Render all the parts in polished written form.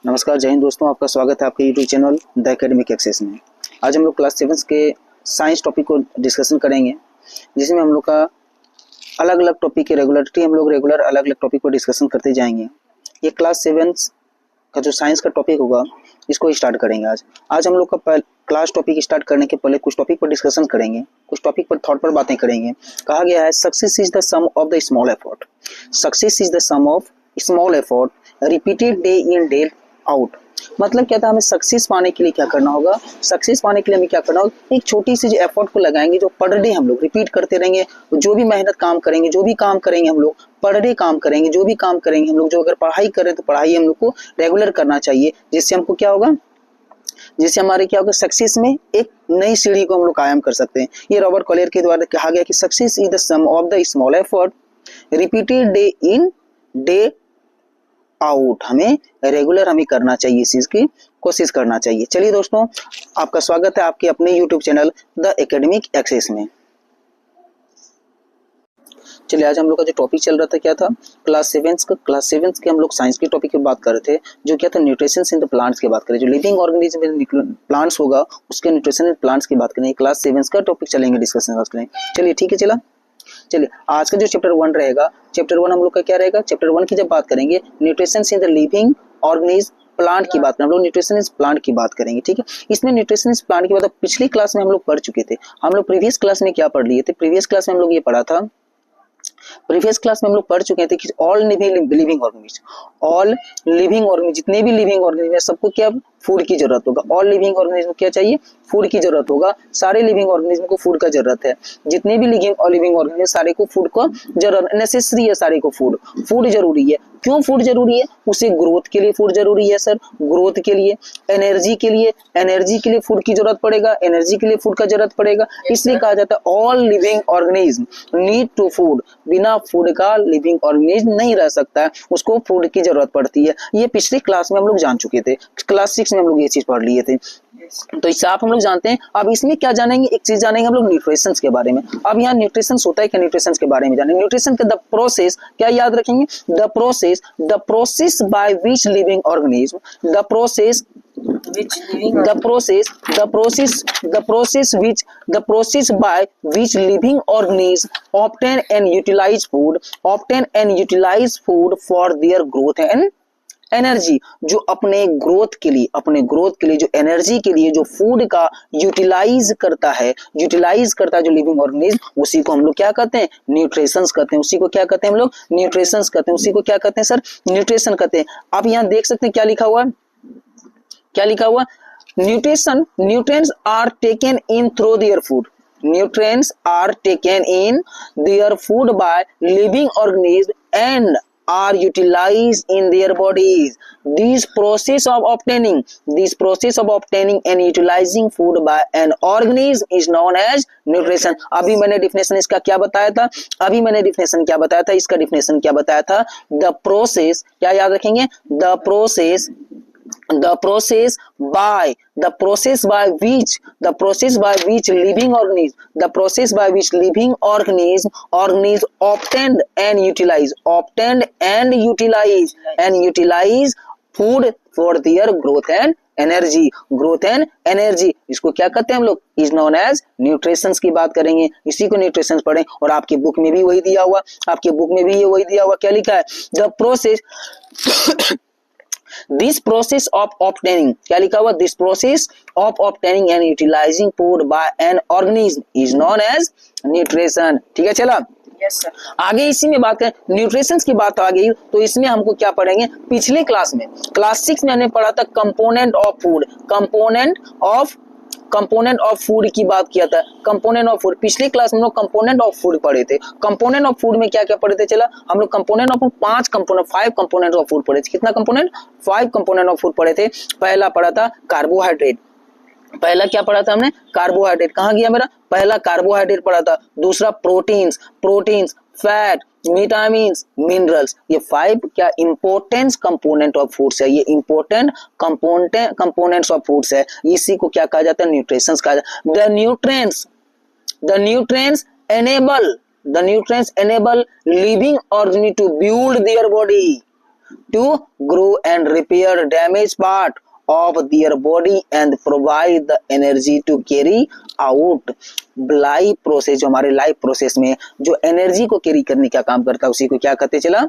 नमस्कार, जय हिंद दोस्तों। आपका स्वागत है आपके YouTube channel the academic access में। आज हम लोग क्लास 7 के साइंस टॉपिक को डिस्कशन करेंगे, जिसमें हम लोग का अलग अलग टॉपिक की रेगुलरिटी हम लोग रेगुलर अलग अलग टॉपिक को डिस्कशन करते जाएंगे। ये क्लास 7 का जो साइंस का टॉपिक होगा इसको स्टार्ट करेंगे। आज हम लोग का क्लास टॉपिक स्टार्ट करने के पहले कुछ टॉपिक पर डिस्कशन करेंगे, कुछ टॉपिक पर थॉट पर बातें करेंगे। कहा गया है success is the sum of the small effort. Success is the sum of small effort repeated day in day out. मतलब क्या था, हमें सक्सेस पाने के लिए क्या करना होगा, सक्सेस पाने के लिए हमें क्या करना होगा, एक छोटी सी जो एफर्ट को लगाएंगे, जो पर डे हम लोग रिपीट करते रहेंगे, जो भी मेहनत काम करेंगे, जो भी काम करेंगे हम लोग पर डे काम करेंगे, जो भी काम करेंगे हम लोग, जो अगर पढ़ाई करें तो पढ़ाई हम लोग को रेगुलर करना चाहिए, जिससे हमको क्या होगा, जिससे हमारे क्या होगा, सक्सेस में एक नई सीढ़ी को हम लोग कायम कर सकते हैं। ये रॉबर्ट कॉलियर के द्वारा कहा गया कि success is the sum of the small effort repeated day in day out. हमें रेगुलर हमें करना चाहिए, इस चीज की कोशिश करना चाहिए। चलिए दोस्तों, आपका स्वागत है आपके अपने YouTube channel the academic access में। चलिए, आज हम लोग का जो टॉपिक चल रहा था क्या था, क्लास 7 के हम लोग साइंस के टॉपिक की बात कर रहे थे, जो क्या था, न्यूट्रिशन इन द प्लांट्स की बात करें, जो लिविंग ऑर्गेनिज्म प्लांट्स होगा उसके न्यूट्रिशन इन प्लांट्स की बात करेंगे। क्लास 7 का टॉपिक चलेंगे, डिस्कशन करेंगे। चलिए ठीक है, चलिए आज का जो चैप्टर 1 रहेगा, चैप्टर 1 हम लोग का क्या रहेगा, चैप्टर 1 की जब बात करेंगे nutrition in the living organism plant की बात करें, हम लोग न्यूट्रिशन इज प्लांट की बात करेंगे। ठीक है, इसमें न्यूट्रिशन इज प्लांट की बात पिछली क्लास में हम लोग पढ़ चुके थे। हम लोग प्रीवियस क्लास में क्या पढ़ लिए थे, प्रीवियस क्लास में हम लोग ये पढ़ा था, प्रीवियस क्लास में हम लोग पढ़ चुके थे कि ऑल लिविंग ऑर्गेनिज्म जितने भी लिविंग ऑर्गेनिज्म है सबको क्या फूड की जरूरत होगा। ऑल लिविंग ऑर्गेनिज्म क्या चाहिए, फूड की जरूरत होगा। सारे लिविंग ऑर्गेनिज्म को फूड का जरूरत है। जितने भी लिविंग ऑर्गेनिज्म सारे को फूड का जरूरत, नेसेसरी है, सारे को फूड जरूरी है। क्यों फूड जरूरी है, उसे ग्रोथ के लिए फूड जरूरी है सर, ग्रोथ के लिए, एनर्जी के लिए फूड की जरूरत पड़ेगा, एनर्जी के लिए फूड का जरूरत पड़ेगा। इसलिए कहा जाता है all living organism need to food. बिना फूड का लिविंग ऑर्गेनिज्म नहीं रह सकता है, उसको फूड की जरूरत पड़ती है। ये पिछली क्लास में हम लोग जान चुके थे, क्लास 6 में हम लोग ये चीज पढ़ लिए थे, तो इससे आप हम लोग जानते हैं। अब इसमें क्या जानेंगे, एक चीज जानेंगे हम लोग न्यूट्रिशन के बारे में। अब यहाँ न्यूट्रिशन होता है क्या, न्यूट्रिशन के बारे में जानेंगे। न्यूट्रिशन का द प्रोसेस क्या याद रखेंगे, the process by which living organism, the process by which living organism obtain and utilize food for their growth and energy. जो अपने ग्रोथ के लिए जो एनर्जी के लिए जो फूड का यूटिलाइज करता है जो लिविंग ऑर्गेनिज्म, उसी को हम लोग क्या कहते हैं, न्यूट्रिशंस कहते हैं। उसी को क्या कहते हैं हम लोग, न्यूट्रिशंस कहते हैं। उसी को क्या कहते हैं सर, न्यूट्रिशन कहते हैं। आप यहाँ देख सकते हैं क्या लिखा हुआ, nutrients are taken in through their food. Nutrients are taken in their food by living organisms and are utilized in their bodies. This process of obtaining and utilizing food by an organism is known as nutrition. अभी मैंने definition इसका क्या बताया था, इसका definition क्या बताया था, द प्रोसेस, क्या याद रखेंगे, the process by which living organism obtained and utilize food for their growth and energy। इसको क्या कहते हैं हम लोग, इज नोन एज न्यूट्रिशन की बात करेंगे। इसी को न्यूट्रिशन पढ़ें, और आपकी बुक में भी वही दिया हुआ, क्या लिखा है, the process This process of obtaining, क्या लिखा हुआ, this process of obtaining and utilizing food by an organism is known as nutrition। ठीक है, चला yes, sir। आगे इसी में बात करें, न्यूट्रिशन की बात आ गई तो इसमें हमको क्या पढ़ेंगे, पिछले क्लास में क्लास 6 में हमने पढ़ा था कंपोनेंट ऑफ फूड की बात किया था। कंपोनेंट ऑफ फूड पिछली क्लास में हम लोग कंपोनेंट ऑफ फूड पढ़े थे। कंपोनेंट ऑफ फूड में क्या क्या पढ़े थे, चला हम लोग component of 5 component of food पढ़े थे। कितना कंपोनेंट, 5 कंपोनेंट ऑफ फूड पढ़े थे। पहला पढ़ा था कार्बोहाइड्रेट, पहला क्या पढ़ा था हमने, कार्बोहाइड्रेट। कहाँ गया मेरा, पहला कार्बोहाइड्रेट पढ़ा था। दूसरा प्रोटीन्स, फैट, विटामिन्स, मिनरल्स। ये 5 क्या इंपॉर्टेंट कंपोनेंट ऑफ फूड्स है, ये इंपॉर्टेंट कंपोनेंट्स ऑफ फूड्स है। इसी को क्या कहा जाता है, न्यूट्रिशंस कहा जाता है। The nutrients enable living organism to build their body। to grow and repair damaged part of their body and provide the energy to carry out life process. जो हमारे लाइफ प्रोसेस में जो एनर्जी को carry करने का काम करता है उसी को क्या कहते चला,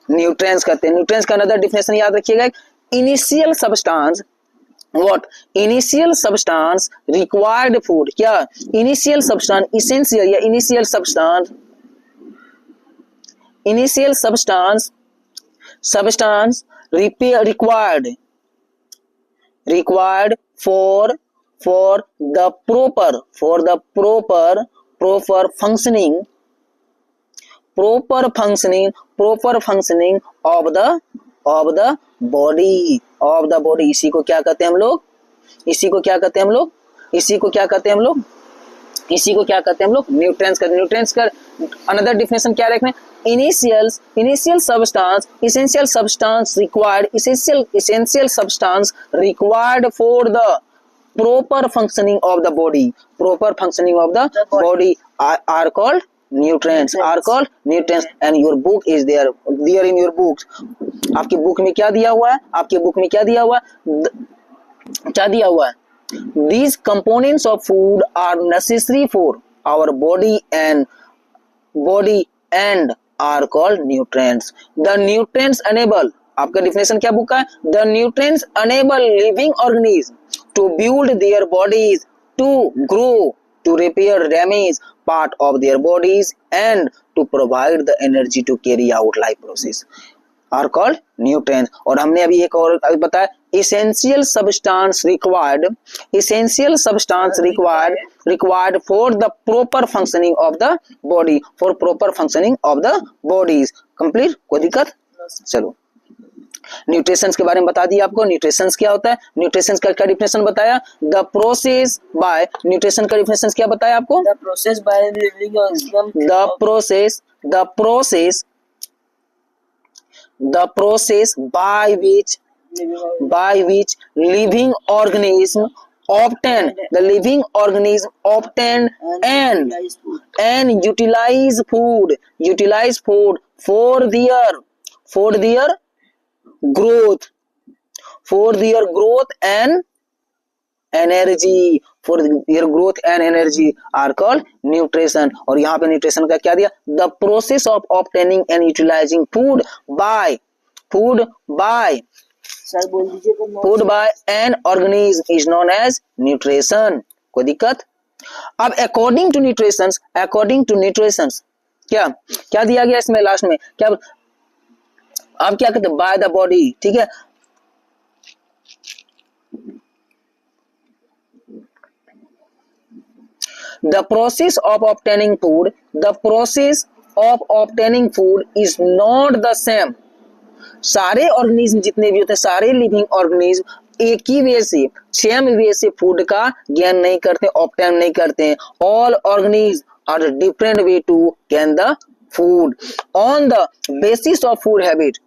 न्यूट्रिएंट्स कहते हैं। न्यूट्रिएंट्स का अनदर डिफिनेशन याद रखिएगा, initial substance, what, initial substance required food, क्या इनिशियल सब्सटेंस, इसेंशियल या initial substance, initial substance, substance required for the proper functioning of the body, इसी को क्या कहते हैं हम लोग, इसी को क्या कहते हैं हम लोग न्यूट्रिएंट्स का अनदर डिफिनेशन क्या रखना है, initial substance, essential substance required, essential substance required for the proper functioning of the body, are called nutrients, and your book is there in your books। आपकी बुक में क्या दिया हुआ है, these components of food are necessary for our body and are called nutrients। The nutrients enable, आपका definition क्या book का है, the nutrients enable living organisms to build their bodies, to grow, to repair damaged part of their bodies and to provide the energy to carry out life process are called nutrients। और हमने अभी एक और बताया, essential substance required for the proper functioning of the body, complete, कोई दिक्कत, चलो nutritions के बारे में बता दिया आपको। न्यूट्रिशंस क्या होता है, न्यूट्रिशंस का क्या डिफिनेशन बताया, द प्रोसेस बाय, न्यूट्रिशन का डिफिनेशन क्या बताया आपको, the process by which living organism obtain and utilize food for their growth and energy, are called nutrition। और यहाँ पे न्यूट्रिशन का क्या दिया, the process of obtaining and utilizing food by an organism is known as nutrition। कोई दिक्कत। अब according to nutritions क्या दिया गया इसमें लास्ट में, क्या आप क्या कहते हैं, बाय द बॉडी, ठीक है। The process of obtaining food is not the same। सारे ऑर्गेनिज्म जितने भी होते हैं, सारे लिविंग ऑर्गेनिज्म एक ही वे से, सेम वे से फूड का ज्ञान नहीं करते, ऑब्टेन नहीं करते हैं। All organism are different way to gain the food on the basis of food habit,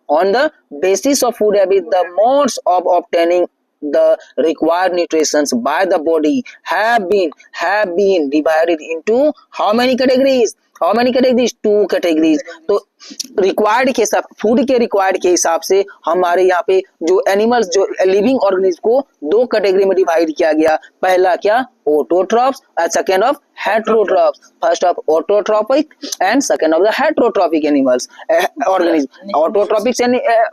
the modes of obtaining the required nutrients by the body have been divided into how many categories, 2 categories। तो required के हिसाब, food के required के हिसाब से हमारे यहाँ पे जो एनिमल्स, जो लिविंग ऑर्गेनिज्म को 2 कैटेगरी में डिवाइड किया गया। पहला क्या, autotrophs and second of heterotrophs. First of autotrophic and second of the heterotrophic animals organism, autotrophic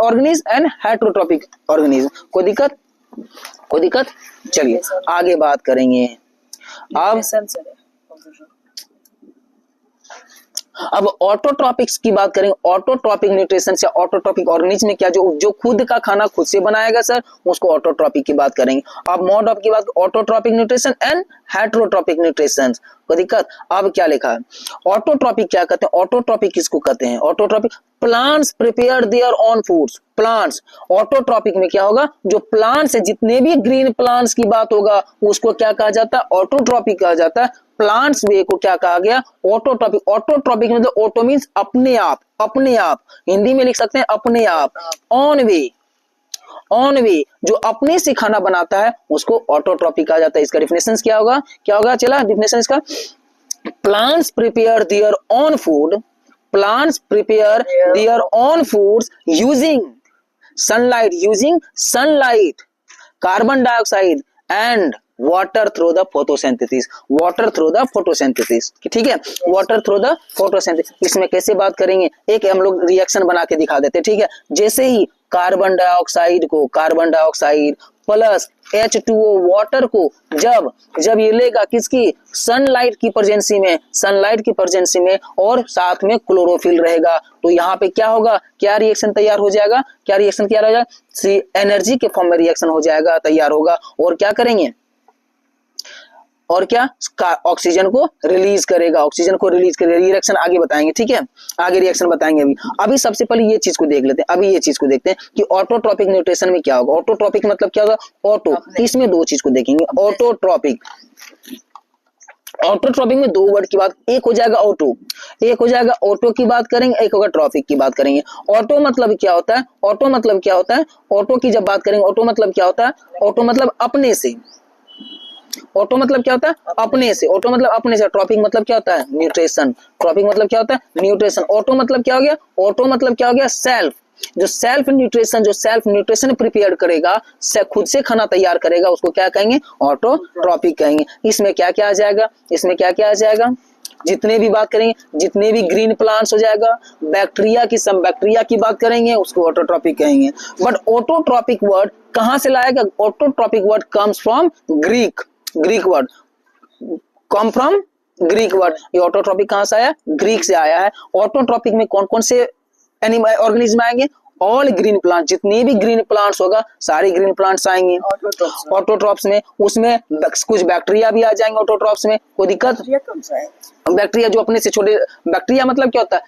organism and heterotrophic organism. कोई दिक्कत, चलिए आगे बात करेंगे। अब ऑटोट्रॉपिक्स की बात करेंगे। ऑटोट्रॉपिक न्यूट्रिशन या ऑटोट्रॉपिक ऑर्गेनिज्म में क्या, जो खुद का खाना खुद से बनाएगा सर, उसको ऑटोट्रॉपिक की बात करेंगे। अब मोड ऑफ की बात, autotrophic nutrition and heterotrophic nutrition. कोई दिक्कत। अब क्या लिखा है, ऑटोट्रॉपिक क्या कहते हैं, ऑटोट्रॉपिक किसको कहते हैं, autotrophic plants prepare their own foods. Plants, autotrophic में क्या होगा, जो प्लांट्स है, जितने भी ग्रीन प्लांट्स की बात होगा उसको क्या कहा जाता है, ऑटोट्रॉपिक कहा जाता है। प्लांट्स वे को क्या कहा गया, ऑटोट्रॉपिक। ऑटोट्रॉपिक मतलब ऑटो मींस अपने आप, हिंदी में लिख सकते हैं अपने आप। ऑन वे जो अपने से खाना बनाता है उसको ऑटोट्रॉपिक कहा जाता है। इसका डिफिनेशन क्या होगा, चला डिफिनेशन इसका, plants prepare their own foods using sunlight, using sunlight, carbon dioxide and water through the photosynthesis, water through the photosynthesis, ठीक है, वाटर थ्रू द फोटोसिंथेसिस। इसमें कैसे बात करेंगे, एक हम लोग रिएक्शन बना के दिखा देते, ठीक है। जैसे ही कार्बन डाइऑक्साइड को, carbon dioxide plus H2O water को जब ये लेगा किसकी, सनलाइट की प्रेजेंसी में, सनलाइट की प्रेजेंसी में, और साथ में क्लोरोफिल रहेगा, तो यहाँ पे क्या होगा, क्या रिएक्शन तैयार हो जाएगा, क्या रिएक्शन तैयार हो जाएगा, एनर्जी के फॉर्म में रिएक्शन हो जाएगा, तैयार होगा, और क्या करेंगे, और क्या, ऑक्सीजन को रिलीज करेगा, ऑक्सीजन को रिलीज करेगा। रिएक्शन आगे बताएंगे, ठीक है, आगे रिएक्शन बताएंगे। अभी सबसे पहले ये चीज को देख लेते हैं, अभी ये चीज को देखते हैं कि ऑटोट्रॉपिक न्यूट्रिशन में क्या होगा। ऑटोट्रॉपिक मतलब क्या होगा, ऑटो, इसमें दो चीज को देखेंगे, ऑटोट्रॉपिक, ऑटोट्रॉपिक में दो वर्ड की बात, एक हो जाएगा ऑटो, एक हो जाएगा ऑटो की बात करेंगे, एक होगा ट्रॉपिक की बात करेंगे। ऑटो मतलब क्या होता है, ऑटो मतलब क्या होता है, ऑटो की जब बात करेंगे, ऑटो मतलब क्या होता है, ऑटो मतलब अपने से, ऑटो मतलब क्या होता है, अपने से, ऑटो मतलब अपने से। ट्रॉपिक मतलब क्या होता है, न्यूट्रिशन, ट्रॉपिक मतलब क्या होता है, न्यूट्रिशन। ऑटो मतलब क्या हो गया, ऑटो मतलब क्या हो गया, सेल्फ, जो सेल्फ न्यूट्रिशन, जो सेल्फ न्यूट्रिशन प्रिपेयर करेगा, खुद से खाना तैयार करेगा, उसको क्या कहेंगे, ऑटोट्रॉपिक कहेंगे। इसमें क्या क्या आ जाएगा, इसमें क्या क्या आ जाएगा, जितने भी बात करेंगे, जितने भी ग्रीन प्लांट्स हो जाएगा, बैक्टीरिया की, सम बैक्टीरिया की बात करेंगे, उसको ऑटोट्रॉपिक कहेंगे। बट ऑटोट्रॉपिक वर्ड कहां से लाएगा, autotrophic word comes from Greek, Greek word, come from Greek word. ये ऑटोट्रॉपिक कहां से आया, ग्रीक से आया है। ऑटोट्रॉपिक में कौन कौन से एनिमल, ऑर्गेनिज्म आएंगे, ऑल ग्रीन प्लांट, जितने भी ग्रीन प्लांट्स होगा सारे ग्रीन प्लांट्स आएंगे ऑटोट्रॉप्स में। उसमें कुछ बैक्टीरिया भी आ जाएंगे ऑटोट्रॉप्स में, कोई दिक्कत, बैक्टीरिया जो अपने से छोटे, बैक्टीरिया मतलब क्या होता है,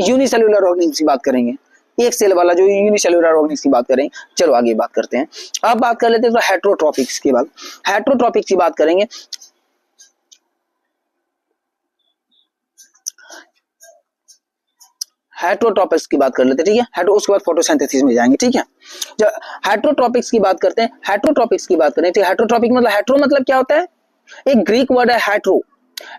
यूनिसेल्युलर ऑर्गेनिज्म की बात करेंगे, एक सेल वाला जो यूनिसेल्युलर ऑर्गेनिज्म की बात करेंगे। चलो आगे बात करते हैं, अब बात कर लेते हैं तो हेट्रोट्रॉपिक्स की बात, हेट्रोट्रॉपिक्स की बात करेंगे। हेट्रोट्रॉपिक्स की बात कर लेते हैं, ठीक है, हेट्रो, उसके बाद फोटोसिंथेसिस में जाएंगे, ठीक है। जब हेट्रोट्रॉपिक्स की बात करते हैं, हेट्रोट्रॉपिक्स की बात करें, ठीक है, हेट्रोट्रॉपिक मतलब, हेट्रो मतलब क्या होता है, एक ग्रीक वर्ड है हेट्रो,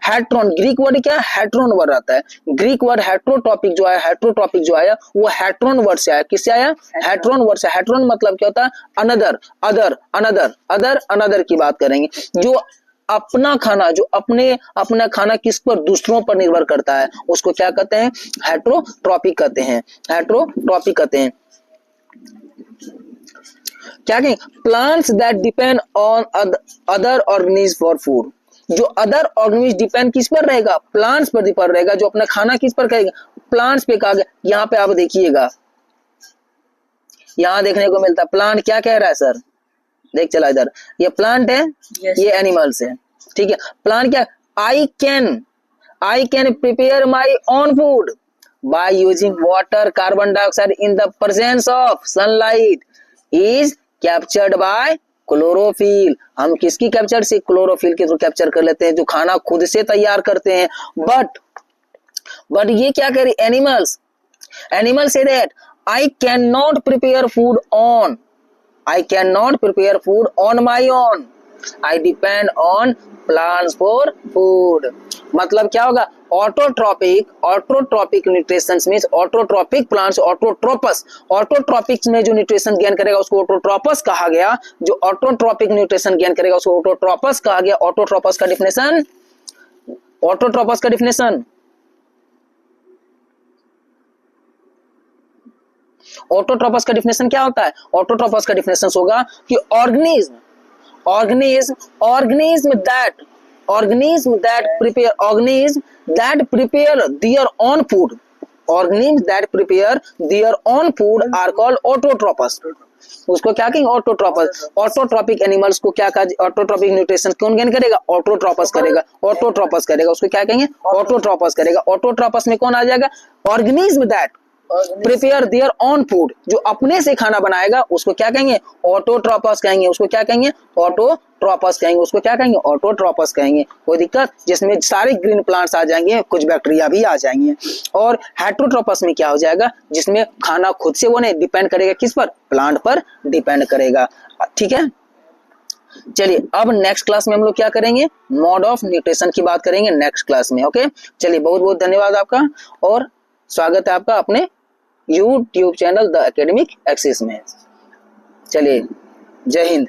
हेट्रॉन, ग्रीक वर्ड क्या है, हेट्रॉन वर्ड आता है। ग्रीक वर्ड हेट्रोट्रॉपिक जो है, हेट्रोट्रॉपिक जो आया वो हेट्रॉन वर्ड से आया, किससे आया, हेट्रॉन वर्ड से। हेट्रॉन मतलब क्या होता है, another, other, another, other, another की बात करेंगे, जो अपना खाना, जो अपना खाना किस पर, दूसरों पर निर्भर करता है, उसको क्या कहते हैं, हेट्रोट्रॉपिक कहते हैं, हेट्रोट्रॉपिक कहते हैं। क्या कहें, plants that depend on other organism for food, जो अदर ऑर्गेनिज्म डिपेंड किस पर रहेगा, प्लांट्स पर डिपेंड रहेगा, जो अपना खाना किस पर खाएगा, प्लांट्स पे कहा गया। यहाँ पे आप देखिएगा, यहाँ देखने को मिलता है प्लांट क्या कह रहा है सर, देख चला इधर, ये प्लांट है, ये एनिमल्स है, ठीक है। प्लांट क्या, I can prepare my own food by using water, carbon dioxide in the presence of sunlight is captured by chlorophyll. हम किसकी कैप्चर से, क्लोरोफिल के थ्रू कैप्चर कर लेते हैं, जो खाना खुद से तैयार करते हैं। बट ये क्या कह रही, animal say that I can not prepare food on, I cannot prepare food on my own. I depend on plants for food. मतलब क्या होगा, autotrophic nutrition means autotrophic plants, autotrophics में जो न्यूट्रिशन गेन करेगा उसको ऑटोट्रॉपस कहा गया, जो ऑटोट्रॉपिक न्यूट्रिशन गेन करेगा उसको ऑटोट्रॉपस कहा गया। ऑटोट्रॉपस का डिफिनेशन, ऑटोट्रॉपस का डिफिनेशन, ऑटोट्रॉपस का डिफिनेशन क्या होता है, ऑटोट्रॉपस का डिफिनेशन होगा कि organism that prepare their own food, organism that prepare their own food are called autotrophs. उसको क्या कहेंगे, ऑटोट्रॉपस। ऑटोट्रॉपिक एनिमल्स को क्या कहा, ऑटोट्रॉपिक न्यूट्रिशन कौन गेन करेगा, ऑटोट्रॉपस करेगा, ऑटोट्रॉपस करेगा, उसको क्या कहेंगे, ऑटोट्रॉपस करेगा। ऑटोट्रॉपस में कौन आ जाएगा, organism that prepare their own food, जो अपने से खाना बनाएगा उसको क्या कहेंगे, ऑटोट्रॉपस कहेंगे, उसको क्या कहेंगे, ऑटोट्रॉपस कहेंगे, उसको क्या कहेंगे, ऑटोट्रॉपस कहेंगे। कोई दिक्कत, जिसमें सारे ग्रीन प्लांट्स आ जाएंगे, कुछ बैक्टीरिया भी आ जाएंगे। और हेट्रोट्रॉपस में क्या हो जाएगा, जिसमें खाना खुद से वो नहीं डिपेंड करेगा, किस पर, प्लांट पर डिपेंड करेगा, ठीक है। चलिए अब नेक्स्ट क्लास में हम लोग क्या करेंगे, मोड ऑफ न्यूट्रिशन की बात करेंगे नेक्स्ट क्लास में। ओके, चलिए बहुत बहुत धन्यवाद आपका और स्वागत है आपका अपने YouTube channel the academic access में। चलिए, जय हिंद।